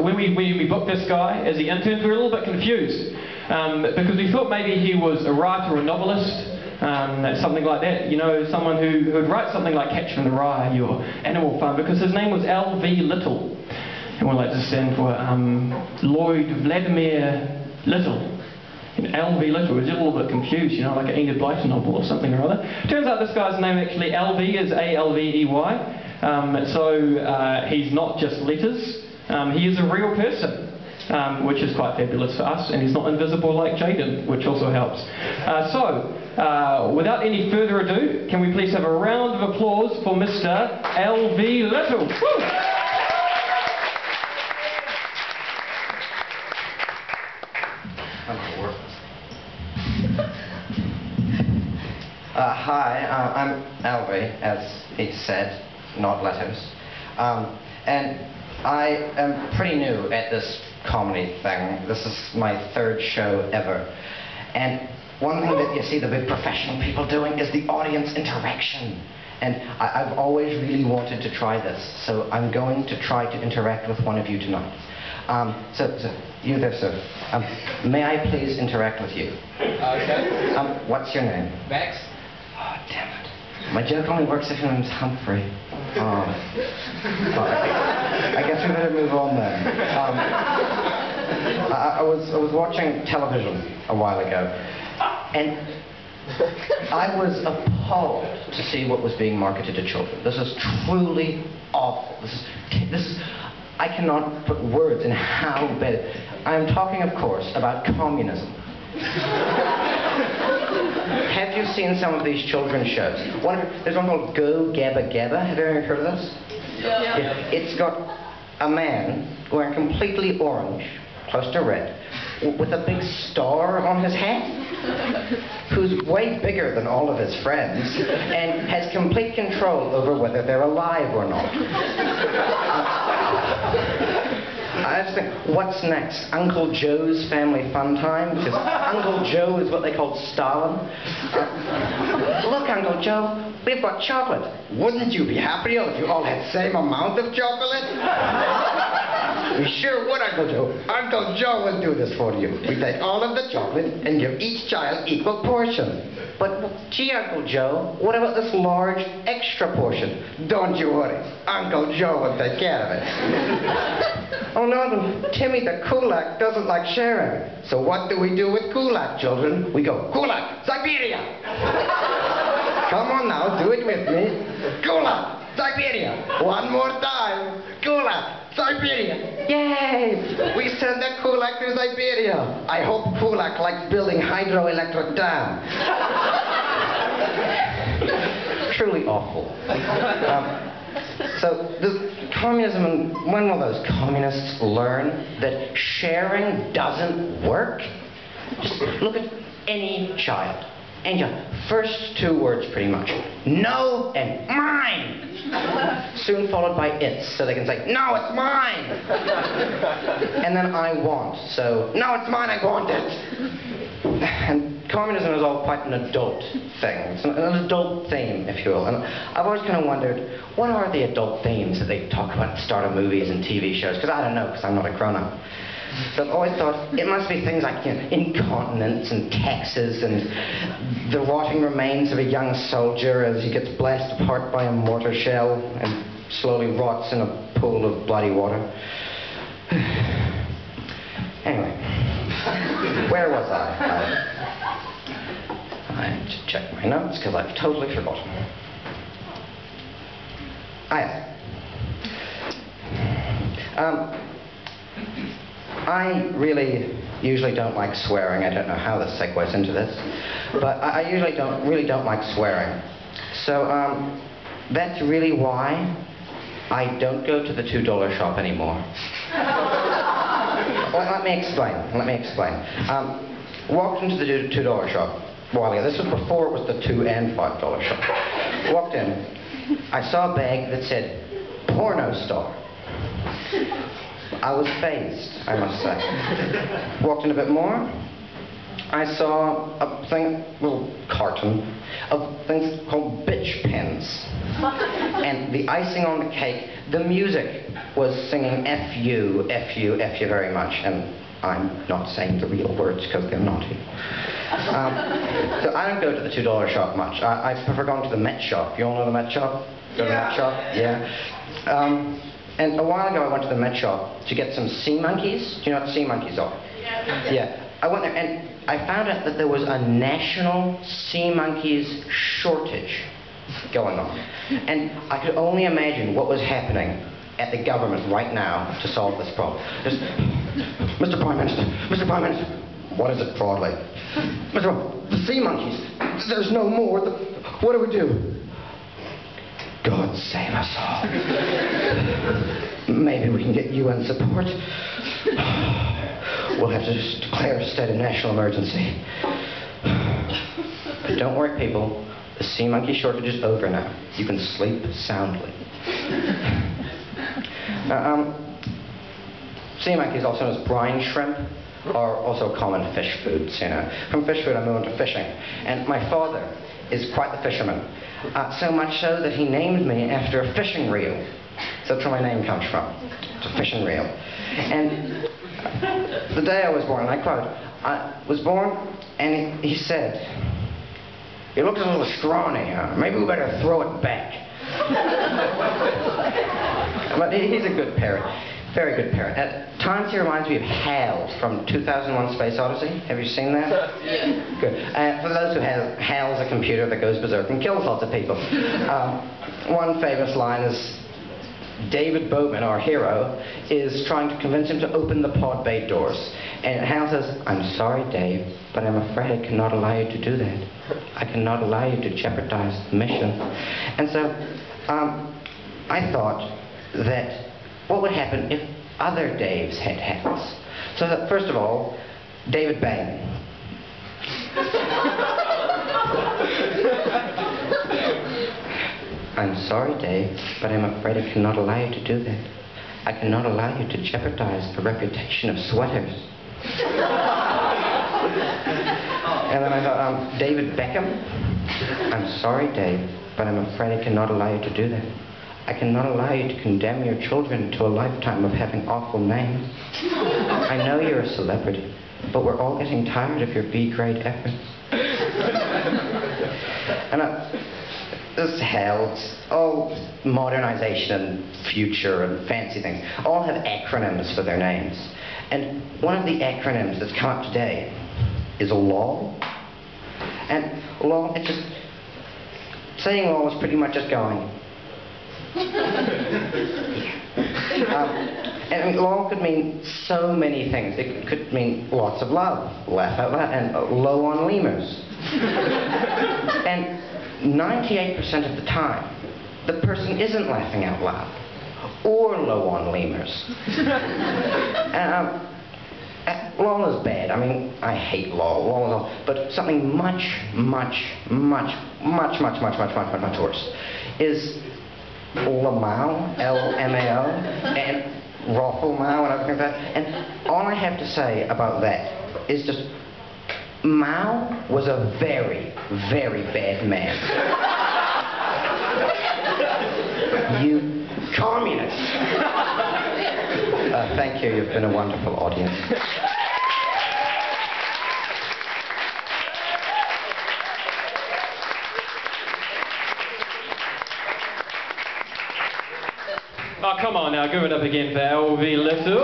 when we booked this guy as the intern, we were a little bit confused because we thought maybe he was a writer or a novelist. Something like that, you know, someone who would write something like Catch from the Rye or Animal Farm, because his name was Alvey Little, and we like to stand for Lloyd Vladimir Little. And Alvey Little was a little bit confused, you know, like an Enid Blyton novel or something or other. Turns out this guy's name actually, Alvey, is A-L-V-E-Y, so he's not just letters, he is a real person. Which is quite fabulous for us, and he's not invisible like Jaden, which also helps. Without any further ado, can we please have a round of applause for Mr. Alvey Little? Woo! Hi, I'm Alvey, as he said, not letters. And I am pretty new at this comedy thing. This is my third show ever. And one thing that you see the big professional people doing is the audience interaction. And I've always really wanted to try this, so I'm going to try to interact with one of you tonight. So you there, sir. May I please interact with you? Okay. What's your name? Max. Oh, damn it. My joke only works if your name's Humphrey. Oh. I guess we better move on then. I was watching television a while ago, and I was appalled to see what was being marketed to children. This is truly awful. This is I cannot put words in how bad it is. I'm talking, of course, about communism. Have you seen some of these children's shows? There's one called Go Gabba Gabba. Have you ever heard of this? Yeah. It's got a man wearing completely orange, close to red, with a big star on his hat, who's way bigger than all of his friends, and has complete control over whether they're alive or not. I just think, what's next? Uncle Joe's Family Fun Time? Because Uncle Joe is what they called Stalin. Look, Uncle Joe, we've got chocolate. Wouldn't you be happier if you all had the same amount of chocolate? We sure would, Uncle Joe. Uncle Joe will do this for you. We take all of the chocolate and give each child equal portion. But, gee, Uncle Joe, what about this large extra portion? Don't you worry. Uncle Joe will take care of it. Oh, no, Timmy the Kulak doesn't like sharing. So what do we do with Kulak, children? We go, Kulak, Siberia! Come on now, do it with me. Kulak, Siberia! One more time. Kulak, Siberia! Yay! We send the Kulak to Siberia. I hope Kulak likes building hydroelectric dam. Truly awful. So, does communism, and when will those communists learn that sharing doesn't work? Just look at any child. Any child. First two words, pretty much. No and mine. Soon followed by it's, so they can say, no, it's mine. And then I want, so, no, it's mine, I want it. And communism is all quite an adult thing. It's an adult theme, if you will. And I've always kind of wondered, what are the adult themes that they talk about at the start of movies and TV shows? Because I don't know, because I'm not a grown-up. So I've always thought it must be things like, you know, incontinence and taxes and the rotting remains of a young soldier as he gets blasted apart by a mortar shell and slowly rots in a pool of bloody water. Anyway, where was I have to check my notes because I've totally forgotten. I really usually don't like swearing. I don't know how this segues into this, but I usually really don't like swearing. So that's really why I don't go to the $2 shop anymore. Well, let me explain. Walked into the $2 shop a while ago. This was before it was the $2 and $5 shop. Walked in. I saw a bag that said, porno star. I was fazed, I must say. Walked in a bit more. I saw a little carton of things called bitch pens. And the icing on the cake, the music was singing F you, F you, F you very much. And I'm not saying the real words because they're naughty. So I don't go to the $2 shop much. I prefer going to the Met shop. You all know the Met shop? Go to the Met shop? Yeah. And a while ago I went to the Met shop to get some sea monkeys. Do you know what sea monkeys are? Yeah. I went there and I found out that there was a national sea monkeys shortage going on. And I could only imagine what was happening at the government right now to solve this problem. Just, Mr. Prime Minister, what is it, broadly? The sea monkeys, there's no more. What do we do? God save us all. Maybe we can get UN support. We'll have to just declare a state of national emergency. But don't worry, people. The sea monkey shortage is over now. You can sleep soundly. Sea monkeys, also known as brine shrimp, are also common fish foods, you know. From fish food I moved into fishing. And my father is quite the fisherman. So much so that he named me after a fishing reel. So that's where my name comes from. It's a fishing reel. And the day I was born, and I quote, I was born and he said, "It looks a little scrawny, huh? Maybe we better throw it back." But he's a good parent. Very good parent. At times he reminds me of Hal from 2001 Space Odyssey. Have you seen that? Yeah. Good. For those who have, Hal's a computer that goes berserk and kills lots of people. One famous line is, David Bowman, our hero, is trying to convince him to open the pod bay doors. And Hal says, "I'm sorry, Dave, but I'm afraid I cannot allow you to do that. I cannot allow you to jeopardize the mission." And so, I thought that what would happen if other Daves had hats? So that, first of all, David Bain. "I'm sorry, Dave, but I'm afraid I cannot allow you to do that. I cannot allow you to jeopardize the reputation of sweaters." And then I thought, David Beckham. "I'm sorry, Dave, but I'm afraid I cannot allow you to do that. I cannot allow you to condemn your children to a lifetime of having awful names. I know you're a celebrity, but we're all getting tired of your B-grade efforts." And this hell, all modernization and future and fancy things, all have acronyms for their names. And one of the acronyms that's come up today is LAW. And law, it's just, saying law is pretty much just going. And law could mean so many things. It could mean lots of love, laugh out loud, and low on lemurs. And 98% of the time, the person isn't laughing out loud or low on lemurs. Law is bad. I mean, I hate law. Law is all, but something much worse is Lamau, L-M-A-O, and Roffelmau and everything like that. And all I have to say about that is just, Mao was a very, very bad man. You communist. Thank you. You've been a wonderful audience. Oh, come on now, give it up again for Alvey Little.